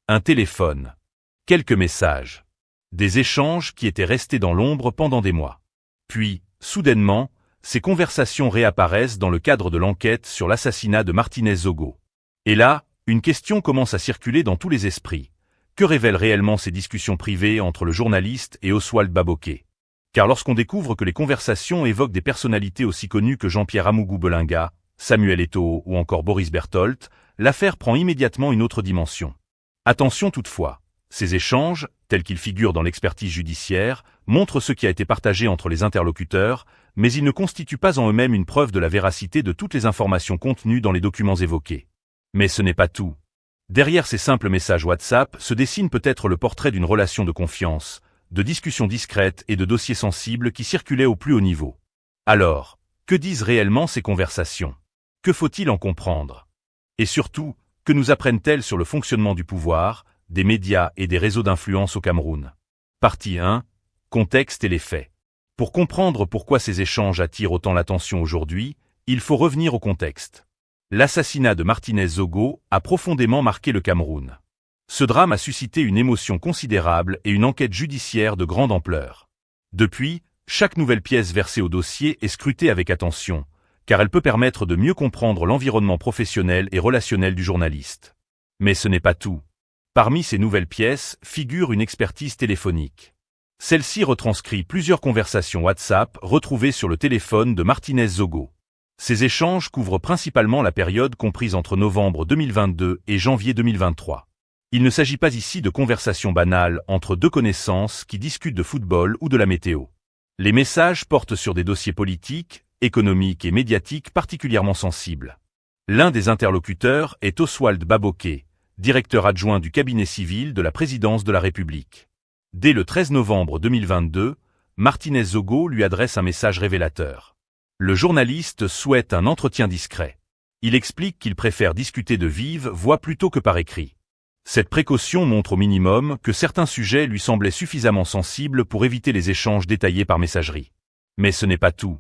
Un téléphone. Quelques messages. Des échanges qui étaient restés dans l'ombre pendant des mois. Puis, soudainement, ces conversations réapparaissent dans le cadre de l'enquête sur l'assassinat de Martínez Zogo. Et là, une question commence à circuler dans tous les esprits. Que révèlent réellement ces discussions privées entre le journaliste et Oswald Baboké? Car lorsqu'on découvre que les conversations évoquent des personnalités aussi connues que Jean-Pierre Amougou Belinga, Samuel Eto'o ou encore Boris Berthold, l'affaire prend immédiatement une autre dimension. Attention toutefois, ces échanges, tels qu'ils figurent dans l'expertise judiciaire, montrent ce qui a été partagé entre les interlocuteurs, mais ils ne constituent pas en eux-mêmes une preuve de la véracité de toutes les informations contenues dans les documents évoqués. Mais ce n'est pas tout. Derrière ces simples messages WhatsApp se dessine peut-être le portrait d'une relation de confiance, de discussions discrètes et de dossiers sensibles qui circulaient au plus haut niveau. Alors, que disent réellement ces conversations? Que faut-il en comprendre? Et surtout, que nous apprennent-elles sur le fonctionnement du pouvoir, des médias et des réseaux d'influence au Cameroun? Partie 1. Contexte et les faits. Pour comprendre pourquoi ces échanges attirent autant l'attention aujourd'hui, il faut revenir au contexte. L'assassinat de Martínez Zogo a profondément marqué le Cameroun. Ce drame a suscité une émotion considérable et une enquête judiciaire de grande ampleur. Depuis, chaque nouvelle pièce versée au dossier est scrutée avec attention, car elle peut permettre de mieux comprendre l'environnement professionnel et relationnel du journaliste. Mais ce n'est pas tout. Parmi ces nouvelles pièces figure une expertise téléphonique. Celle-ci retranscrit plusieurs conversations WhatsApp retrouvées sur le téléphone de Martínez Zogo. Ces échanges couvrent principalement la période comprise entre novembre 2022 et janvier 2023. Il ne s'agit pas ici de conversations banales entre deux connaissances qui discutent de football ou de la météo. Les messages portent sur des dossiers politiques, économiques et médiatiques particulièrement sensibles. L'un des interlocuteurs est Oswald Baboké, directeur adjoint du cabinet civil de la présidence de la République. Dès le 13 novembre 2022, Martínez Zogo lui adresse un message révélateur. Le journaliste souhaite un entretien discret. Il explique qu'il préfère discuter de vive voix plutôt que par écrit. Cette précaution montre au minimum que certains sujets lui semblaient suffisamment sensibles pour éviter les échanges détaillés par messagerie. Mais ce n'est pas tout.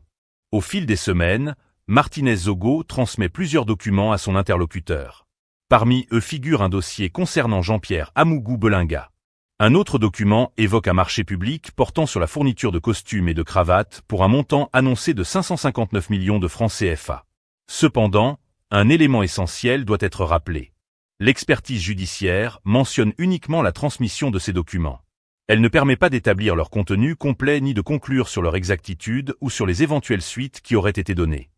Au fil des semaines, Martínez Zogo transmet plusieurs documents à son interlocuteur. Parmi eux figure un dossier concernant Jean-Pierre Amougou Belinga. Un autre document évoque un marché public portant sur la fourniture de costumes et de cravates pour un montant annoncé de 559 millions de francs CFA. Cependant, un élément essentiel doit être rappelé. L'expertise judiciaire mentionne uniquement la transmission de ces documents. Elle ne permet pas d'établir leur contenu complet ni de conclure sur leur exactitude ou sur les éventuelles suites qui auraient été données.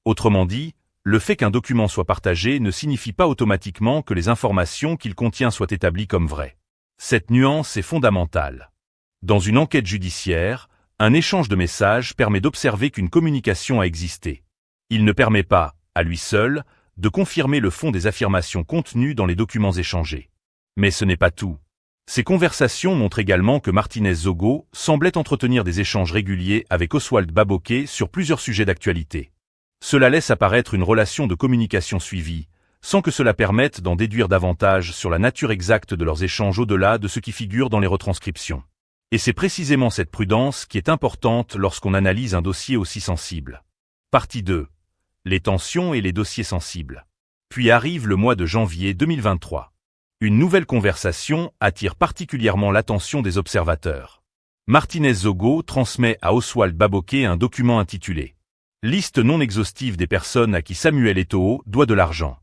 Autrement dit, le fait qu'un document soit partagé ne signifie pas automatiquement que les informations qu'il contient soient établies comme vraies. Cette nuance est fondamentale. Dans une enquête judiciaire, un échange de messages permet d'observer qu'une communication a existé. Il ne permet pas, à lui seul, de confirmer le fond des affirmations contenues dans les documents échangés. Mais ce n'est pas tout. Ces conversations montrent également que Martínez Zogo semblait entretenir des échanges réguliers avec Oswald Baboké sur plusieurs sujets d'actualité. Cela laisse apparaître une relation de communication suivie, sans que cela permette d'en déduire davantage sur la nature exacte de leurs échanges au-delà de ce qui figure dans les retranscriptions. Et c'est précisément cette prudence qui est importante lorsqu'on analyse un dossier aussi sensible. Partie 2. Les tensions et les dossiers sensibles. Puis arrive le mois de janvier 2023. Une nouvelle conversation attire particulièrement l'attention des observateurs. Martínez Zogo transmet à Oswald Baboké un document intitulé « Liste non exhaustive des personnes à qui Samuel Eto'o doit de l'argent ».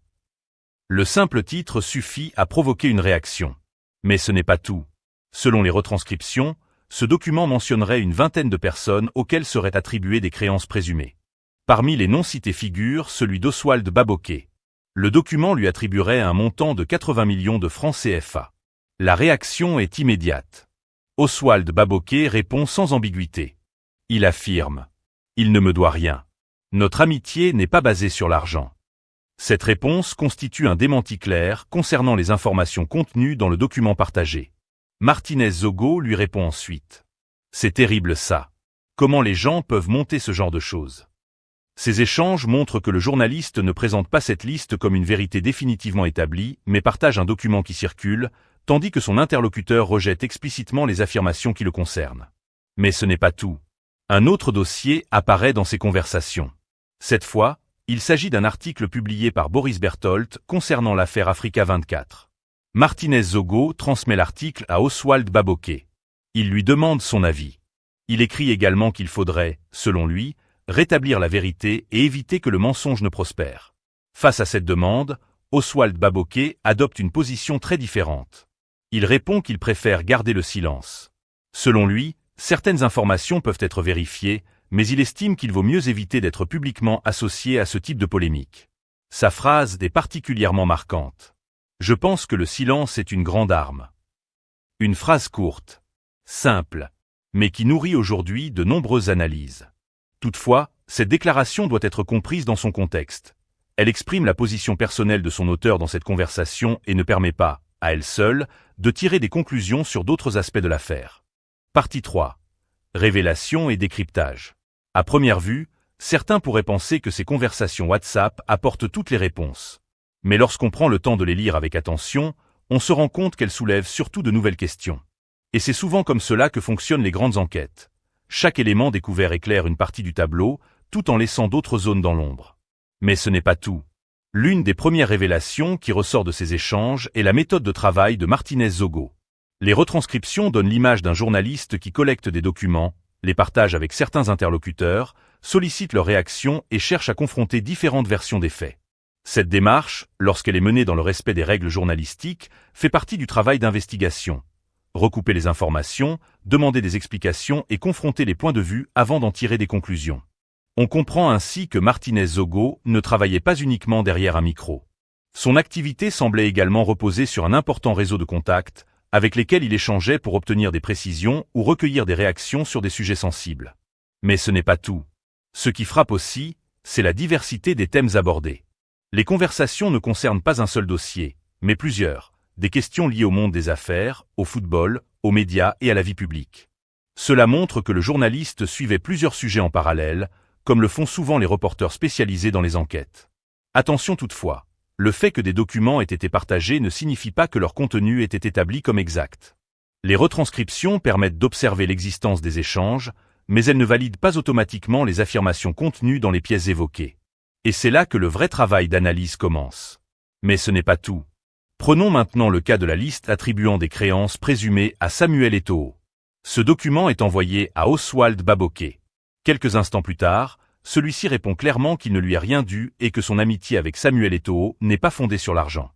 Le simple titre suffit à provoquer une réaction. Mais ce n'est pas tout. Selon les retranscriptions, ce document mentionnerait une vingtaine de personnes auxquelles seraient attribuées des créances présumées. Parmi les noms cités figure celui d'Oswald Baboké. Le document lui attribuerait un montant de 80 millions de francs CFA. La réaction est immédiate. Oswald Baboké répond sans ambiguïté. Il affirme « Il ne me doit rien. Notre amitié n'est pas basée sur l'argent. » Cette réponse constitue un démenti clair concernant les informations contenues dans le document partagé. Martínez Zogo lui répond ensuite. C'est terrible ça. Comment les gens peuvent monter ce genre de choses? Ces échanges montrent que le journaliste ne présente pas cette liste comme une vérité définitivement établie, mais partage un document qui circule, tandis que son interlocuteur rejette explicitement les affirmations qui le concernent. Mais ce n'est pas tout. Un autre dossier apparaît dans ces conversations. Cette fois, il s'agit d'un article publié par Boris Berthold concernant l'affaire Africa 24. Martinez Zogo transmet l'article à Oswald Baboké. Il lui demande son avis. Il écrit également qu'il faudrait, selon lui, rétablir la vérité et éviter que le mensonge ne prospère. Face à cette demande, Oswald Baboké adopte une position très différente. Il répond qu'il préfère garder le silence. Selon lui, certaines informations peuvent être vérifiées, mais il estime qu'il vaut mieux éviter d'être publiquement associé à ce type de polémique. Sa phrase est particulièrement marquante. « Je pense que le silence est une grande arme. » Une phrase courte, simple, mais qui nourrit aujourd'hui de nombreuses analyses. Toutefois, cette déclaration doit être comprise dans son contexte. Elle exprime la position personnelle de son auteur dans cette conversation et ne permet pas, à elle seule, de tirer des conclusions sur d'autres aspects de l'affaire. Partie 3. Révélation et décryptage. À première vue, certains pourraient penser que ces conversations WhatsApp apportent toutes les réponses. Mais lorsqu'on prend le temps de les lire avec attention, on se rend compte qu'elles soulèvent surtout de nouvelles questions. Et c'est souvent comme cela que fonctionnent les grandes enquêtes. Chaque élément découvert éclaire une partie du tableau, tout en laissant d'autres zones dans l'ombre. Mais ce n'est pas tout. L'une des premières révélations qui ressort de ces échanges est la méthode de travail de Martinez Zogo. Les retranscriptions donnent l'image d'un journaliste qui collecte des documents, les partage avec certains interlocuteurs, sollicite leurs réactions et cherche à confronter différentes versions des faits. Cette démarche, lorsqu'elle est menée dans le respect des règles journalistiques, fait partie du travail d'investigation. Recouper les informations, demander des explications et confronter les points de vue avant d'en tirer des conclusions. On comprend ainsi que Martinez Zogo ne travaillait pas uniquement derrière un micro. Son activité semblait également reposer sur un important réseau de contacts, avec lesquels il échangeait pour obtenir des précisions ou recueillir des réactions sur des sujets sensibles. Mais ce n'est pas tout. Ce qui frappe aussi, c'est la diversité des thèmes abordés. Les conversations ne concernent pas un seul dossier, mais plusieurs, des questions liées au monde des affaires, au football, aux médias et à la vie publique. Cela montre que le journaliste suivait plusieurs sujets en parallèle, comme le font souvent les reporters spécialisés dans les enquêtes. Attention toutefois, le fait que des documents aient été partagés ne signifie pas que leur contenu ait été établi comme exact. Les retranscriptions permettent d'observer l'existence des échanges, mais elles ne valident pas automatiquement les affirmations contenues dans les pièces évoquées. Et c'est là que le vrai travail d'analyse commence. Mais ce n'est pas tout. Prenons maintenant le cas de la liste attribuant des créances présumées à Samuel Eto'o. Ce document est envoyé à Oswald Baboké. Quelques instants plus tard, celui-ci répond clairement qu'il ne lui a rien dû et que son amitié avec Samuel Eto'o n'est pas fondée sur l'argent.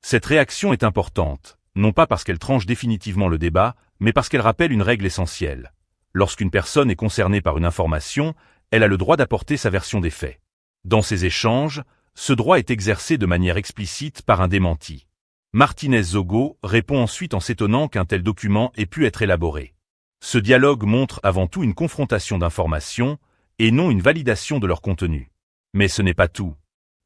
Cette réaction est importante, non pas parce qu'elle tranche définitivement le débat, mais parce qu'elle rappelle une règle essentielle. Lorsqu'une personne est concernée par une information, elle a le droit d'apporter sa version des faits. Dans ces échanges, ce droit est exercé de manière explicite par un démenti. Martinez Zogo répond ensuite en s'étonnant qu'un tel document ait pu être élaboré. Ce dialogue montre avant tout une confrontation d'informations, et non une validation de leur contenu. Mais ce n'est pas tout.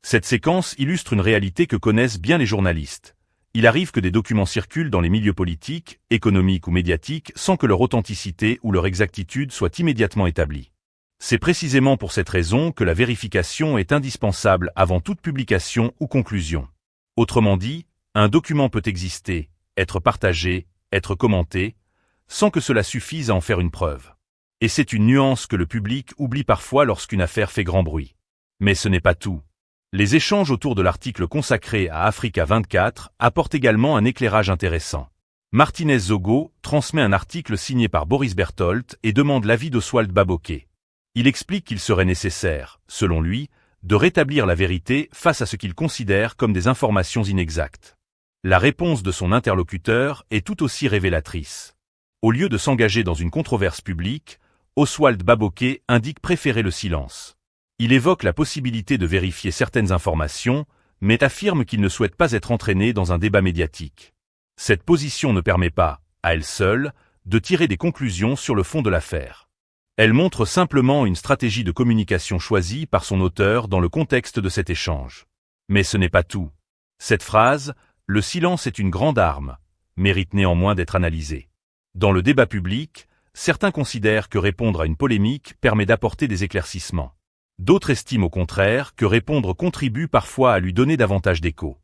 Cette séquence illustre une réalité que connaissent bien les journalistes. Il arrive que des documents circulent dans les milieux politiques, économiques ou médiatiques sans que leur authenticité ou leur exactitude soit immédiatement établie. C'est précisément pour cette raison que la vérification est indispensable avant toute publication ou conclusion. Autrement dit, un document peut exister, être partagé, être commenté, sans que cela suffise à en faire une preuve. Et c'est une nuance que le public oublie parfois lorsqu'une affaire fait grand bruit. Mais ce n'est pas tout. Les échanges autour de l'article consacré à Africa 24 apportent également un éclairage intéressant. Martinez Zogo transmet un article signé par Boris Berthold et demande l'avis d'Oswald Baboké. Il explique qu'il serait nécessaire, selon lui, de rétablir la vérité face à ce qu'il considère comme des informations inexactes. La réponse de son interlocuteur est tout aussi révélatrice. Au lieu de s'engager dans une controverse publique, Oswald Baboké indique préférer le silence. Il évoque la possibilité de vérifier certaines informations, mais affirme qu'il ne souhaite pas être entraîné dans un débat médiatique. Cette position ne permet pas, à elle seule, de tirer des conclusions sur le fond de l'affaire. Elle montre simplement une stratégie de communication choisie par son auteur dans le contexte de cet échange. Mais ce n'est pas tout. Cette phrase, « Le silence est une grande arme », mérite néanmoins d'être analysée. Dans le débat public, certains considèrent que répondre à une polémique permet d'apporter des éclaircissements. D'autres estiment au contraire que répondre contribue parfois à lui donner davantage d'écho.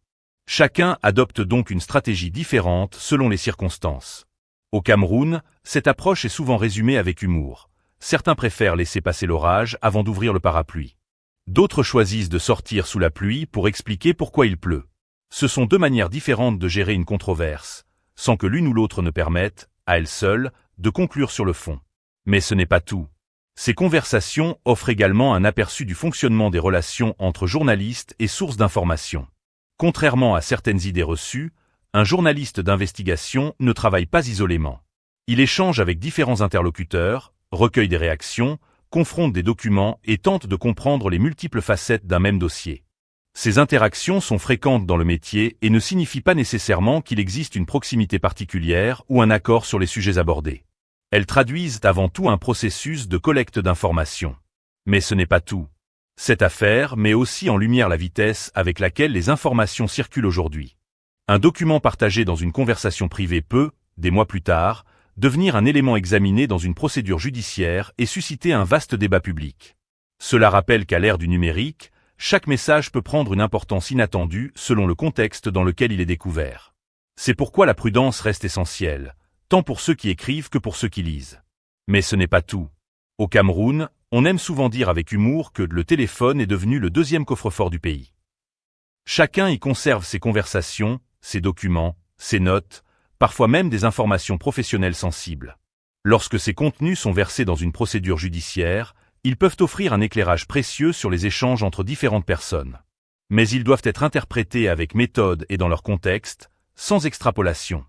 Chacun adopte donc une stratégie différente selon les circonstances. Au Cameroun, cette approche est souvent résumée avec humour. Certains préfèrent laisser passer l'orage avant d'ouvrir le parapluie. D'autres choisissent de sortir sous la pluie pour expliquer pourquoi il pleut. Ce sont deux manières différentes de gérer une controverse, sans que l'une ou l'autre ne permette, à elle seule, de conclure sur le fond. Mais ce n'est pas tout. Ces conversations offrent également un aperçu du fonctionnement des relations entre journalistes et sources d'information. Contrairement à certaines idées reçues, un journaliste d'investigation ne travaille pas isolément. Il échange avec différents interlocuteurs, recueille des réactions, confronte des documents et tente de comprendre les multiples facettes d'un même dossier. Ces interactions sont fréquentes dans le métier et ne signifient pas nécessairement qu'il existe une proximité particulière ou un accord sur les sujets abordés. Elles traduisent avant tout un processus de collecte d'informations. Mais ce n'est pas tout. Cette affaire met aussi en lumière la vitesse avec laquelle les informations circulent aujourd'hui. Un document partagé dans une conversation privée peut, des mois plus tard, devenir un élément examiné dans une procédure judiciaire et susciter un vaste débat public. Cela rappelle qu'à l'ère du numérique, chaque message peut prendre une importance inattendue selon le contexte dans lequel il est découvert. C'est pourquoi la prudence reste essentielle, tant pour ceux qui écrivent que pour ceux qui lisent. Mais ce n'est pas tout. Au Cameroun, on aime souvent dire avec humour que le téléphone est devenu le deuxième coffre-fort du pays. Chacun y conserve ses conversations, ses documents, ses notes, parfois même des informations professionnelles sensibles. Lorsque ces contenus sont versés dans une procédure judiciaire, ils peuvent offrir un éclairage précieux sur les échanges entre différentes personnes. Mais ils doivent être interprétés avec méthode et dans leur contexte, sans extrapolation.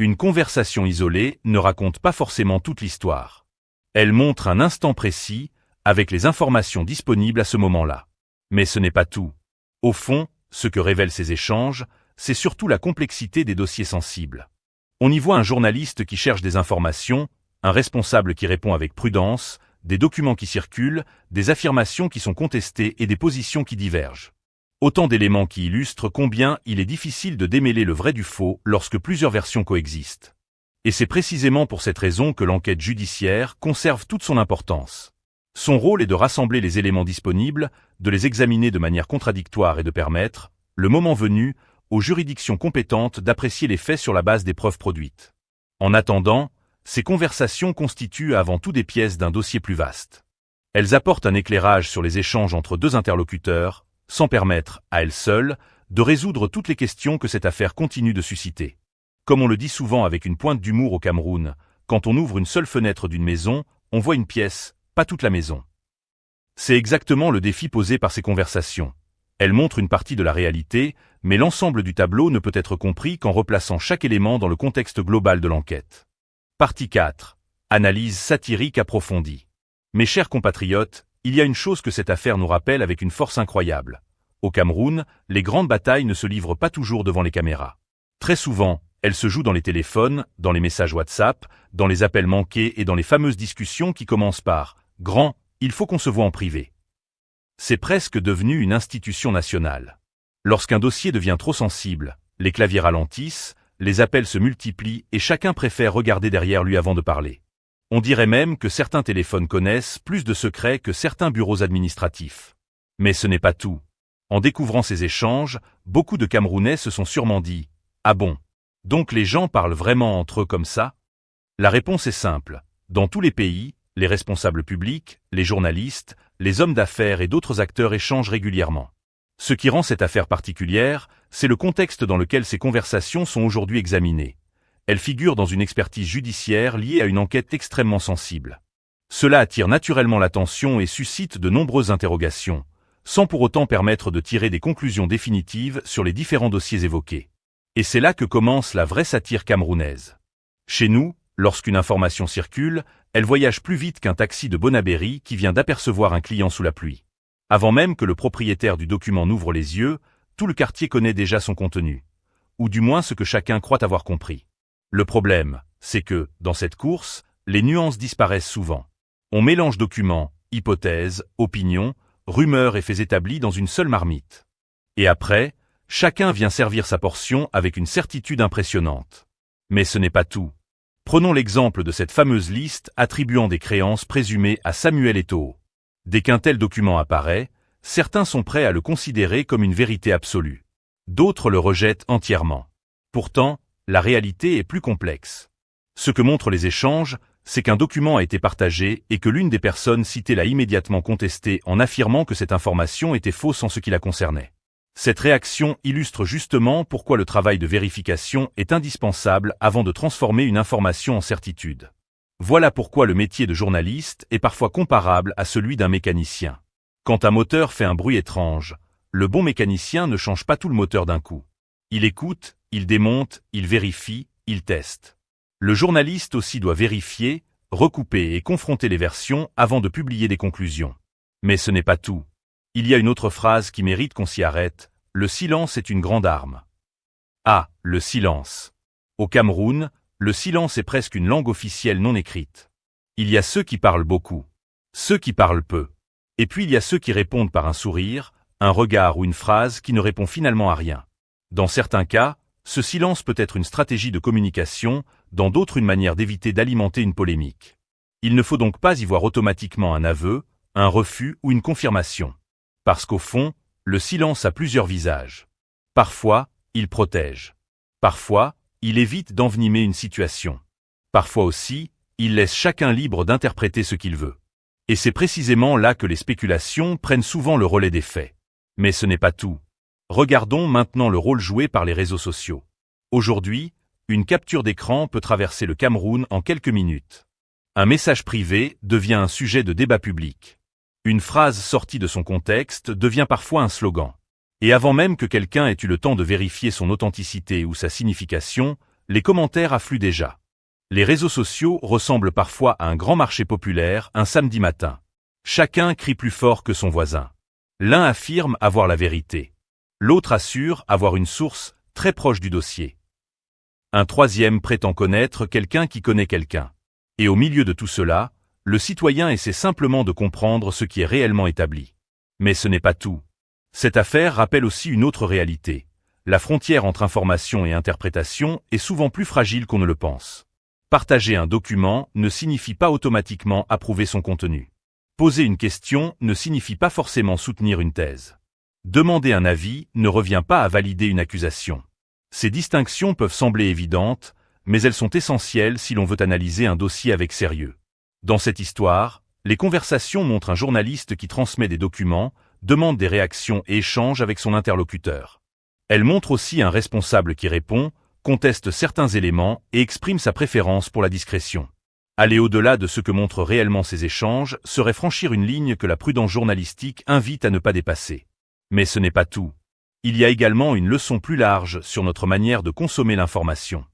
Une conversation isolée ne raconte pas forcément toute l'histoire. Elle montre un instant précis, avec les informations disponibles à ce moment-là. Mais ce n'est pas tout. Au fond, ce que révèlent ces échanges, c'est surtout la complexité des dossiers sensibles. On y voit un journaliste qui cherche des informations, un responsable qui répond avec prudence, des documents qui circulent, des affirmations qui sont contestées et des positions qui divergent. Autant d'éléments qui illustrent combien il est difficile de démêler le vrai du faux lorsque plusieurs versions coexistent. Et c'est précisément pour cette raison que l'enquête judiciaire conserve toute son importance. Son rôle est de rassembler les éléments disponibles, de les examiner de manière contradictoire et de permettre, le moment venu, aux juridictions compétentes d'apprécier les faits sur la base des preuves produites. En attendant, ces conversations constituent avant tout des pièces d'un dossier plus vaste. Elles apportent un éclairage sur les échanges entre deux interlocuteurs, sans permettre, à elles seules, de résoudre toutes les questions que cette affaire continue de susciter. Comme on le dit souvent avec une pointe d'humour au Cameroun, quand on ouvre une seule fenêtre d'une maison, on voit une pièce, pas toute la maison. C'est exactement le défi posé par ces conversations. Elles montrent une partie de la réalité, mais l'ensemble du tableau ne peut être compris qu'en replaçant chaque élément dans le contexte global de l'enquête. Partie 4. Analyse satirique approfondie. Mes chers compatriotes, il y a une chose que cette affaire nous rappelle avec une force incroyable. Au Cameroun, les grandes batailles ne se livrent pas toujours devant les caméras. Très souvent, elles se jouent dans les téléphones, dans les messages WhatsApp, dans les appels manqués et dans les fameuses discussions qui commencent par « Grand, il faut qu'on se voit en privé ». C'est presque devenu une institution nationale. Lorsqu'un dossier devient trop sensible, les claviers ralentissent, les appels se multiplient et chacun préfère regarder derrière lui avant de parler. On dirait même que certains téléphones connaissent plus de secrets que certains bureaux administratifs. Mais ce n'est pas tout. En découvrant ces échanges, beaucoup de Camerounais se sont sûrement dit « Ah bon, donc les gens parlent vraiment entre eux comme ça ?» La réponse est simple. Dans tous les pays, les responsables publics, les journalistes, les hommes d'affaires et d'autres acteurs échangent régulièrement. Ce qui rend cette affaire particulière, c'est le contexte dans lequel ces conversations sont aujourd'hui examinées. Elles figurent dans une expertise judiciaire liée à une enquête extrêmement sensible. Cela attire naturellement l'attention et suscite de nombreuses interrogations, sans pour autant permettre de tirer des conclusions définitives sur les différents dossiers évoqués. Et c'est là que commence la vraie satire camerounaise. Chez nous, lorsqu'une information circule, elle voyage plus vite qu'un taxi de Bonabéry qui vient d'apercevoir un client sous la pluie. Avant même que le propriétaire du document n'ouvre les yeux, tout le quartier connaît déjà son contenu. Ou du moins ce que chacun croit avoir compris. Le problème, c'est que, dans cette course, les nuances disparaissent souvent. On mélange documents, hypothèses, opinions, rumeurs et faits établis dans une seule marmite. Et après, chacun vient servir sa portion avec une certitude impressionnante. Mais ce n'est pas tout. Prenons l'exemple de cette fameuse liste attribuant des créances présumées à Samuel Eto'o. Dès qu'un tel document apparaît, certains sont prêts à le considérer comme une vérité absolue. D'autres le rejettent entièrement. Pourtant, la réalité est plus complexe. Ce que montrent les échanges, c'est qu'un document a été partagé et que l'une des personnes citées l'a immédiatement contesté en affirmant que cette information était fausse en ce qui la concernait. Cette réaction illustre justement pourquoi le travail de vérification est indispensable avant de transformer une information en certitude. Voilà pourquoi le métier de journaliste est parfois comparable à celui d'un mécanicien. Quand un moteur fait un bruit étrange, le bon mécanicien ne change pas tout le moteur d'un coup. Il écoute, il démonte, il vérifie, il teste. Le journaliste aussi doit vérifier, recouper et confronter les versions avant de publier des conclusions. Mais ce n'est pas tout. Il y a une autre phrase qui mérite qu'on s'y arrête: le silence est une grande arme. Ah, le silence. Au Cameroun, le silence est presque une langue officielle non écrite. Il y a ceux qui parlent beaucoup, ceux qui parlent peu. Et puis il y a ceux qui répondent par un sourire, un regard ou une phrase qui ne répond finalement à rien. Dans certains cas, ce silence peut être une stratégie de communication, dans d'autres une manière d'éviter d'alimenter une polémique. Il ne faut donc pas y voir automatiquement un aveu, un refus ou une confirmation. Parce qu'au fond, le silence a plusieurs visages. Parfois, il protège. Parfois, il évite d'envenimer une situation. Parfois aussi, il laisse chacun libre d'interpréter ce qu'il veut. Et c'est précisément là que les spéculations prennent souvent le relais des faits. Mais ce n'est pas tout. Regardons maintenant le rôle joué par les réseaux sociaux. Aujourd'hui, une capture d'écran peut traverser le Cameroun en quelques minutes. Un message privé devient un sujet de débat public. Une phrase sortie de son contexte devient parfois un slogan. Et avant même que quelqu'un ait eu le temps de vérifier son authenticité ou sa signification, les commentaires affluent déjà. Les réseaux sociaux ressemblent parfois à un grand marché populaire un samedi matin. Chacun crie plus fort que son voisin. L'un affirme avoir la vérité. L'autre assure avoir une source très proche du dossier. Un troisième prétend connaître quelqu'un qui connaît quelqu'un. Et au milieu de tout cela, le citoyen essaie simplement de comprendre ce qui est réellement établi. Mais ce n'est pas tout. Cette affaire rappelle aussi une autre réalité. La frontière entre information et interprétation est souvent plus fragile qu'on ne le pense. Partager un document ne signifie pas automatiquement approuver son contenu. Poser une question ne signifie pas forcément soutenir une thèse. Demander un avis ne revient pas à valider une accusation. Ces distinctions peuvent sembler évidentes, mais elles sont essentielles si l'on veut analyser un dossier avec sérieux. Dans cette histoire, les conversations montrent un journaliste qui transmet des documents, demande des réactions et échange avec son interlocuteur. Elles montrent aussi un responsable qui répond, conteste certains éléments et exprime sa préférence pour la discrétion. Aller au-delà de ce que montrent réellement ces échanges serait franchir une ligne que la prudence journalistique invite à ne pas dépasser. Mais ce n'est pas tout. Il y a également une leçon plus large sur notre manière de consommer l'information.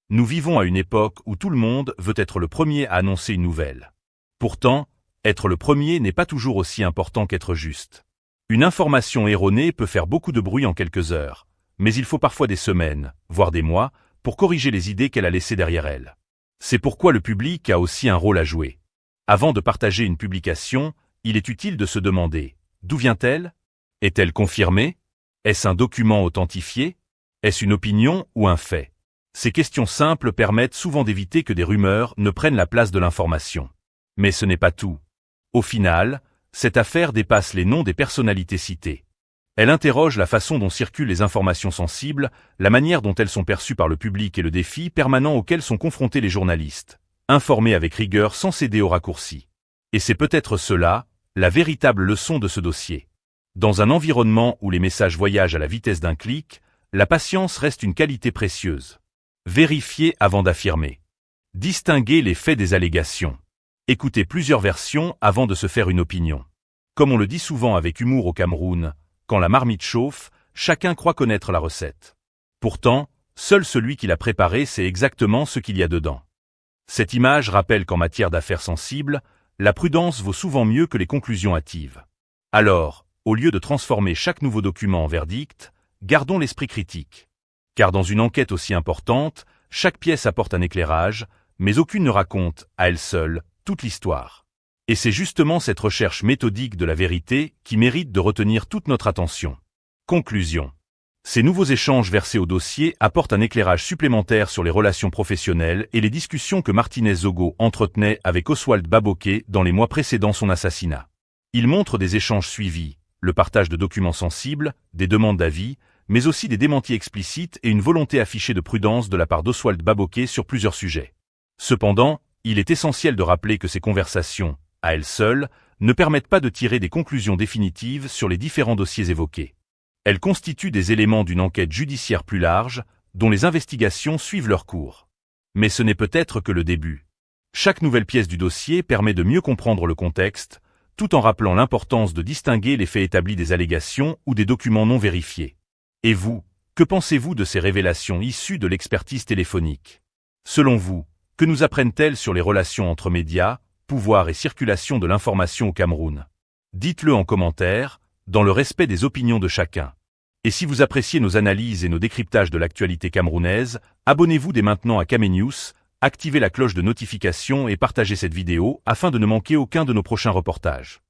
Nous vivons à une époque où tout le monde veut être le premier à annoncer une nouvelle. Pourtant, être le premier n'est pas toujours aussi important qu'être juste. Une information erronée peut faire beaucoup de bruit en quelques heures, mais il faut parfois des semaines, voire des mois, pour corriger les idées qu'elle a laissées derrière elle. C'est pourquoi le public a aussi un rôle à jouer. Avant de partager une publication, il est utile de se demander « D'où vient-elle ? Est-elle confirmée ? Est-ce un document authentifié ? Est-ce une opinion ou un fait ? » Ces questions simples permettent souvent d'éviter que des rumeurs ne prennent la place de l'information. Mais ce n'est pas tout. Au final, cette affaire dépasse les noms des personnalités citées. Elle interroge la façon dont circulent les informations sensibles, la manière dont elles sont perçues par le public et le défi permanent auquel sont confrontés les journalistes, informés avec rigueur sans céder aux raccourcis. Et c'est peut-être cela, la véritable leçon de ce dossier. Dans un environnement où les messages voyagent à la vitesse d'un clic, la patience reste une qualité précieuse. Vérifier avant d'affirmer. Distinguer les faits des allégations. Écouter plusieurs versions avant de se faire une opinion. Comme on le dit souvent avec humour au Cameroun, quand la marmite chauffe, chacun croit connaître la recette. Pourtant, seul celui qui l'a préparée sait exactement ce qu'il y a dedans. Cette image rappelle qu'en matière d'affaires sensibles, la prudence vaut souvent mieux que les conclusions hâtives. Alors, au lieu de transformer chaque nouveau document en verdict, gardons l'esprit critique. Car dans une enquête aussi importante, chaque pièce apporte un éclairage, mais aucune ne raconte, à elle seule, toute l'histoire. Et c'est justement cette recherche méthodique de la vérité qui mérite de retenir toute notre attention. Conclusion. Ces nouveaux échanges versés au dossier apportent un éclairage supplémentaire sur les relations professionnelles et les discussions que Martinez Zogo entretenait avec Oswald Baboké dans les mois précédant son assassinat. Ils montrent des échanges suivis, le partage de documents sensibles, des demandes d'avis, mais aussi des démentis explicites et une volonté affichée de prudence de la part d'Oswald Baboké sur plusieurs sujets. Cependant, il est essentiel de rappeler que ces conversations, à elles seules, ne permettent pas de tirer des conclusions définitives sur les différents dossiers évoqués. Elles constituent des éléments d'une enquête judiciaire plus large, dont les investigations suivent leur cours. Mais ce n'est peut-être que le début. Chaque nouvelle pièce du dossier permet de mieux comprendre le contexte, tout en rappelant l'importance de distinguer les faits établis des allégations ou des documents non vérifiés. Et vous, que pensez-vous de ces révélations issues de l'expertise téléphonique? Selon vous, que nous apprennent-elles sur les relations entre médias, pouvoir et circulation de l'information au Cameroun? Dites-le en commentaire, dans le respect des opinions de chacun. Et si vous appréciez nos analyses et nos décryptages de l'actualité camerounaise, abonnez-vous dès maintenant à Camenews, activez la cloche de notification et partagez cette vidéo afin de ne manquer aucun de nos prochains reportages.